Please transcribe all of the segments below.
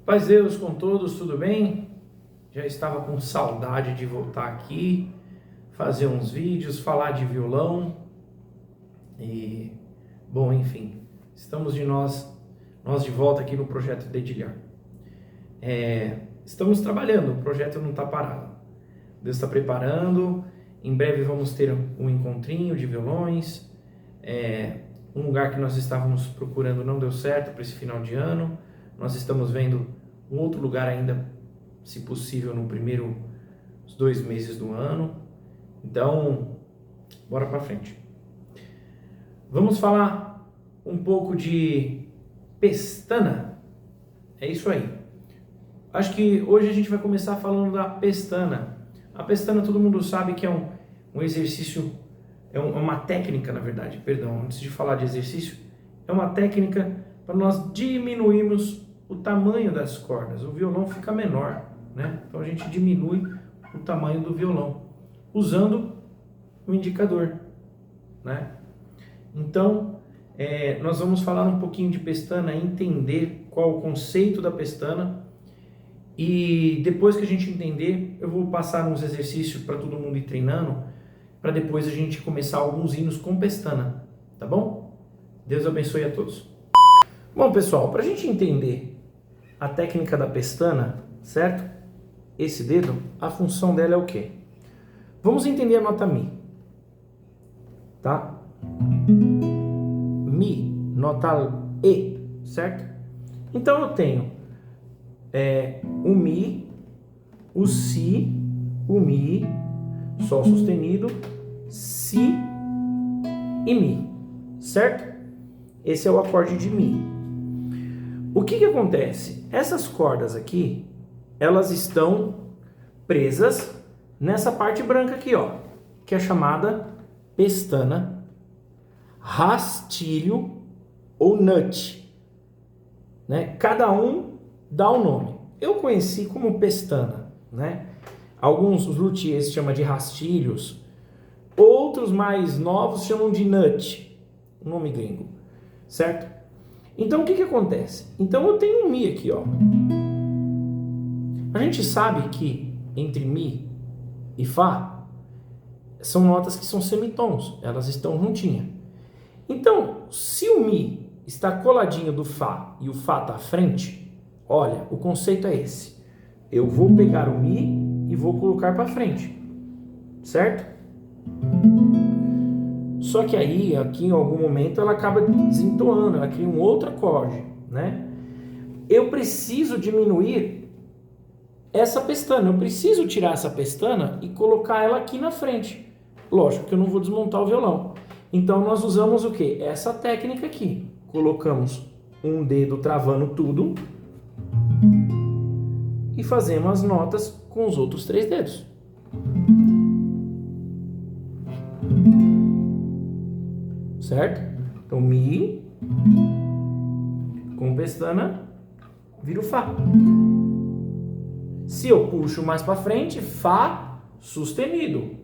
Paz de Deus com todos, tudo bem? Já estava com saudade de voltar aqui, fazer uns vídeos, falar de violão e, bom, enfim, estamos nós de volta aqui no Projeto Dedilhar. Estamos trabalhando, o projeto não está parado. Deus está preparando, em breve vamos ter um encontrinho de violões, um lugar que nós estávamos procurando não deu certo para esse final de ano. Nós estamos vendo um outro lugar ainda, se possível, no primeiro 2 meses do ano. Então, bora para frente. Vamos falar um pouco de pestana. É isso aí. Acho que hoje a gente vai começar falando da pestana. A pestana todo mundo sabe que é um exercício, é uma técnica, na verdade, perdão, antes de falar de exercício, é uma técnica para nós diminuirmos o tamanho das cordas. O violão fica menor, né? Então a gente diminui o tamanho do violão usando o indicador, né? Então nós vamos falar um pouquinho de pestana, entender qual o conceito da pestana, e depois que a gente entender, eu vou passar uns exercícios para todo mundo ir treinando, para depois a gente começar alguns hinos com pestana, tá bom? Deus abençoe a todos. Bom, pessoal, para a gente entender a técnica da pestana, certo? Esse dedo, a função dela é o quê? Vamos entender a nota Mi, tá? Mi, nota E, certo? Então eu tenho o Mi, o Si, o Mi, Sol sustenido, Si e Mi, certo? Esse é o acorde de Mi. O que acontece? Essas cordas aqui, elas estão presas nessa parte branca aqui, ó, que é chamada pestana, rastilho ou nut, né? Cada um dá um nome. Eu conheci como pestana, né? Alguns luthiers chamam de rastilhos, outros mais novos chamam de nut, um nome gringo, certo? Então o que acontece? Então eu tenho um Mi aqui, ó. A gente sabe que entre Mi e Fá são notas que são semitons, elas estão juntinhas. Então, se o Mi está coladinho do Fá e o Fá está à frente, olha, o conceito é esse. Eu vou pegar o Mi e vou colocar para frente, certo? Só que aí, aqui em algum momento, ela acaba desentoando, ela cria um outro acorde, né? Eu preciso diminuir essa pestana, eu preciso tirar essa pestana e colocar ela aqui na frente. Lógico que eu não vou desmontar o violão. Então nós usamos o quê? Essa técnica aqui. Colocamos um dedo travando tudo e fazemos as notas com os outros 3 dedos. Certo? Então Mi com pestana vira o Fá. Se eu puxo mais para frente, Fá sustenido.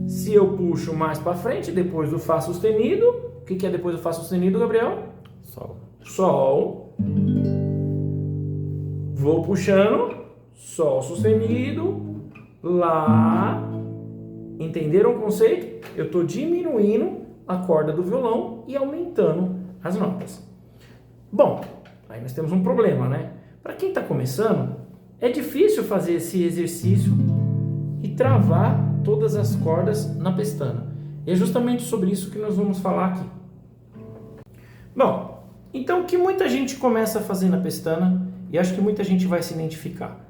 Se eu puxo mais para frente, depois do Fá sustenido, o que é depois do Fá sustenido, Gabriel? Sol. Sol. Vou puxando, Sol sustenido, Lá. Entenderam o conceito? Eu estou diminuindo a corda do violão e aumentando as notas. Bom, aí nós temos um problema, né? Para quem está começando, é difícil fazer esse exercício e travar todas as cordas na pestana. E é justamente sobre isso que nós vamos falar aqui. Bom, então o que muita gente começa a fazer na pestana, e acho que muita gente vai se identificar.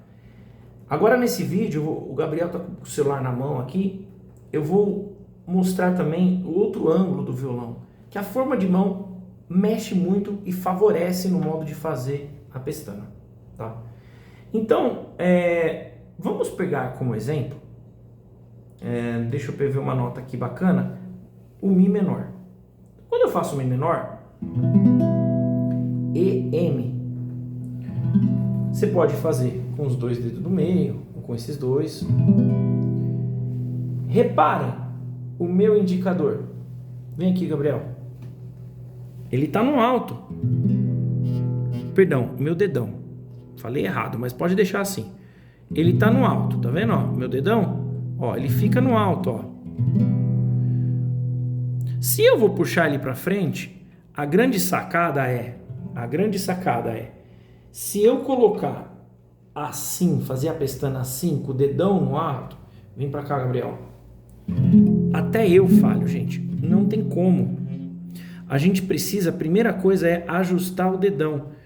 Agora nesse vídeo, o Gabriel está com o celular na mão aqui, eu vou mostrar também o outro ângulo do violão, que a forma de mão mexe muito e favorece no modo de fazer a pestana, tá? Então, vamos pegar como exemplo, deixa eu ver uma nota aqui bacana, o Mi menor. Quando eu faço o Mi menor, E, M, você pode fazer com os 2 dedos do meio, ou com esses 2. Reparem o meu indicador. Vem aqui, Gabriel. Ele está no alto. perdão, meu dedão. Falei errado, mas pode deixar assim. Ele tá no alto, tá vendo, ó? Meu dedão, ó, ele fica no alto, ó. Se eu vou puxar ele para frente, a grande sacada é, se eu colocar assim, fazer a pestana assim, com o dedão no alto, vem para cá, Gabriel. Até eu falho, gente. Não tem como. A gente precisa, a primeira coisa é ajustar o dedão.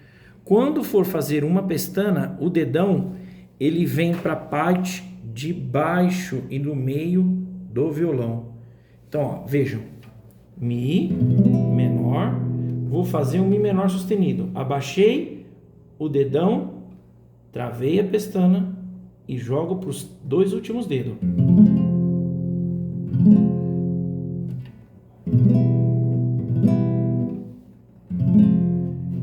Quando for fazer uma pestana, o dedão, ele vem para a parte de baixo e do meio do violão. Então, ó, vejam. Mi menor, vou fazer um Mi menor sustenido. Abaixei o dedão, travei a pestana e jogo para os 2 últimos dedos.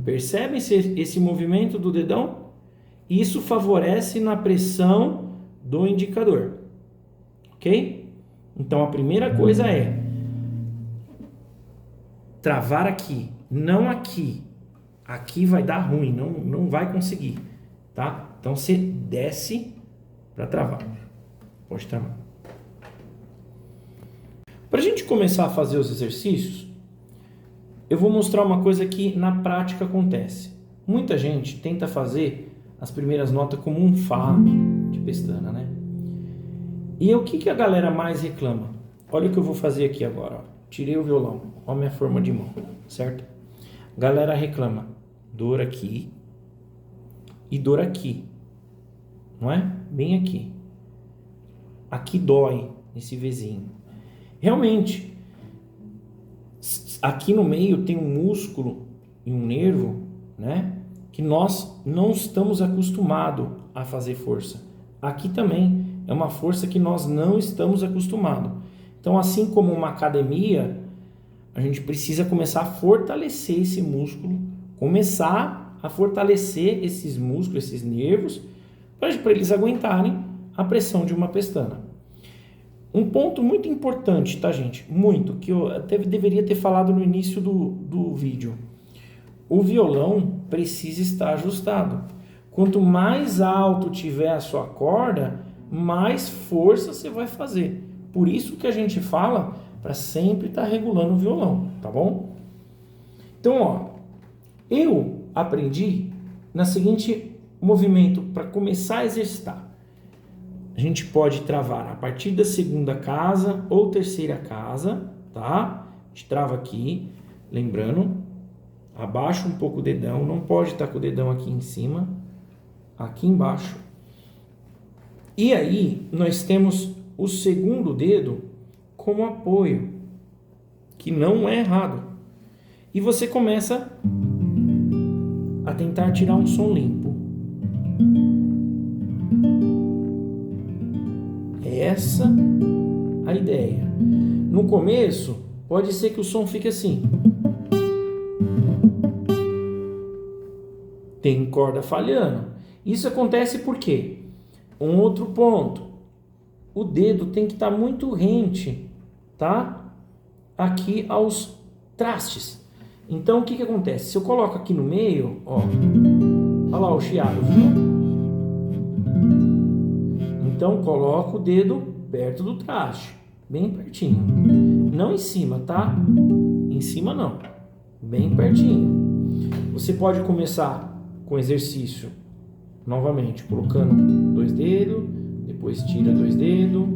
Percebem esse movimento do dedão? Isso favorece na pressão do indicador. Ok? Então a primeira coisa é travar aqui, não aqui. Aqui vai dar ruim, não vai conseguir, tá? Então você desce para travar. Pode travar. Para a gente começar a fazer os exercícios, eu vou mostrar uma coisa que na prática acontece. Muita gente tenta fazer as primeiras notas como um Fá de pestana, né? E o que a galera mais reclama? Olha o que eu vou fazer aqui agora, ó. Tirei o violão, olha a minha forma de mão, certo? A galera reclama dor aqui e dor aqui, não é? Bem aqui. Aqui dói, esse Vzinho. Realmente, aqui no meio tem um músculo e um nervo, né? Que nós não estamos acostumados a fazer força. Aqui também é uma força que nós não estamos acostumados. Então, assim como uma academia, a gente precisa começar a fortalecer esse músculo, começar a fortalecer esses músculos, esses nervos, para eles aguentarem a pressão de uma pestana. Um ponto muito importante, tá, gente? Muito, que eu até deveria ter falado no início do vídeo. O violão precisa estar ajustado. Quanto mais alto tiver a sua corda, mais força você vai fazer. Por isso que a gente fala para sempre estar regulando o violão, tá bom? Então, ó, eu aprendi na seguinte movimento para começar a exercitar. A gente pode travar a partir da segunda casa ou terceira casa, tá? A gente trava aqui, lembrando, abaixa um pouco o dedão, não pode estar com o dedão aqui em cima, aqui embaixo. E aí, nós temos o segundo dedo como apoio, que não é errado. E você começa a tentar tirar um som limpo. É essa a ideia. No começo, pode ser que o som fique assim. Tem corda falhando. Isso acontece por quê? Um outro ponto. O dedo tem que estar muito rente, tá? Aqui aos trastes. Então, o que acontece? Se eu coloco aqui no meio, ó. Olha lá o chiado, viu? Então, coloco o dedo perto do traste. Bem pertinho. Não em cima, tá? Em cima não. Bem pertinho. Você pode começar com exercício, novamente, colocando 2 dedos. Depois tira 2 dedos,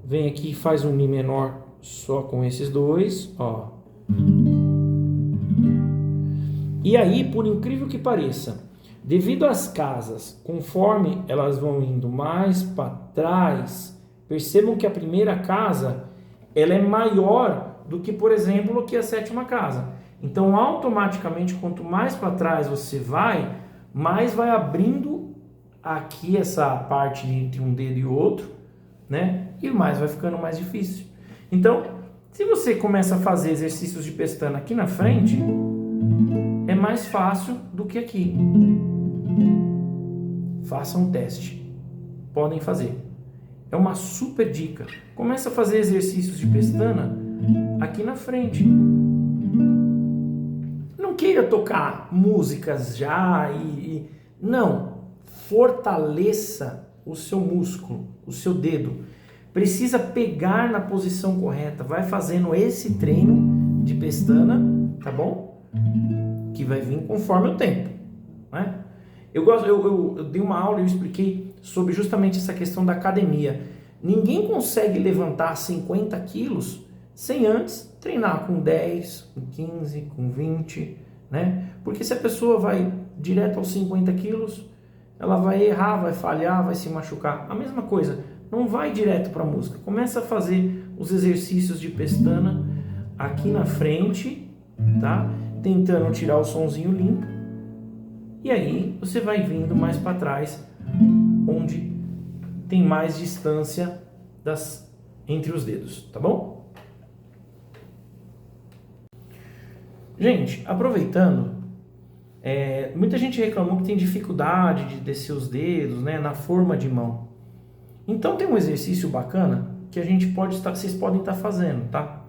vem aqui e faz um Mi menor só com esses 2, ó. E aí, por incrível que pareça, devido às casas, conforme elas vão indo mais para trás, percebam que a primeira casa, ela é maior do que, por exemplo, que a 7ª casa. Então, automaticamente, quanto mais para trás você vai, mais vai abrindo aqui essa parte entre um dedo e o outro, né? E mais vai ficando mais difícil. Então, se você começa a fazer exercícios de pestana aqui na frente, é mais fácil do que aqui. Façam um teste. Podem fazer. É uma super dica. Começa a fazer exercícios de pestana aqui na frente. Não queira tocar músicas já Não. Fortaleça o seu músculo, o seu dedo. Precisa pegar na posição correta. Vai fazendo esse treino de pestana, tá bom? Que vai vir conforme o tempo, né? Eu dei uma aula e eu expliquei sobre justamente essa questão da academia. Ninguém consegue levantar 50 quilos sem antes treinar com 10, com 15, com 20, né? Porque se a pessoa vai direto aos 50 quilos, ela vai errar, vai falhar, vai se machucar. A mesma coisa, não vai direto para a música. Começa a fazer os exercícios de pestana aqui na frente, tá? Tentando tirar o sonzinho limpo. E aí você vai vindo mais para trás, onde tem mais distância entre os dedos, tá bom? Gente, aproveitando, muita gente reclamou que tem dificuldade de descer os dedos, né, na forma de mão. Então tem um exercício bacana que vocês podem estar fazendo, tá?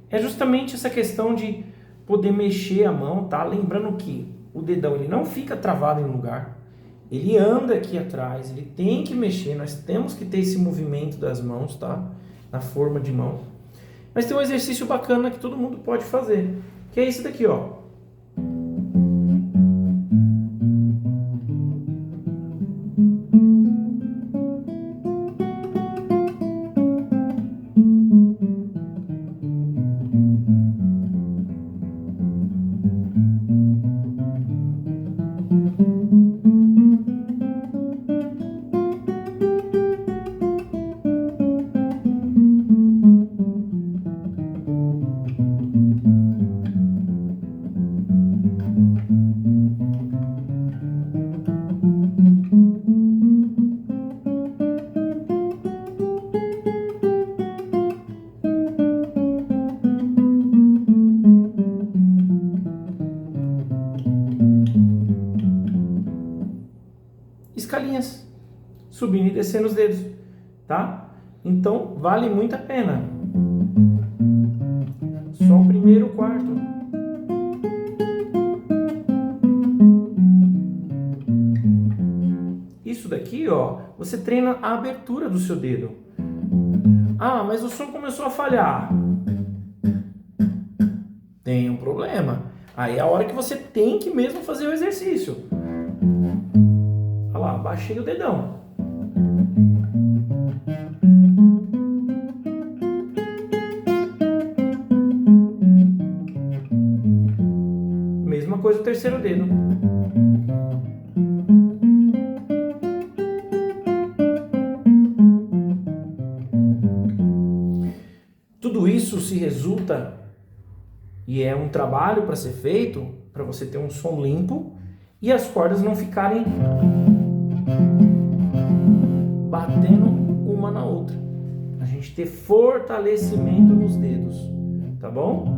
É justamente essa questão de poder mexer a mão, tá? Lembrando que o dedão ele não fica travado em um lugar, ele anda aqui atrás, ele tem que mexer, nós temos que ter esse movimento das mãos, tá? Na forma de mão. Mas tem um exercício bacana que todo mundo pode fazer, que é esse daqui, ó. Escalinhas, subindo e descendo os dedos, tá? Então vale muito a pena. Só o primeiro, o quarto. Isso daqui, ó, você treina a abertura do seu dedo. Ah, mas o som começou a falhar. Tem um problema. Aí é a hora que você tem que mesmo fazer o exercício. Olha lá, baixei o dedão. Mesma coisa o terceiro dedo. Tudo isso se resulta e é um trabalho para ser feito para você ter um som limpo e as cordas não ficarem batendo uma na outra. A gente ter fortalecimento nos dedos, tá bom?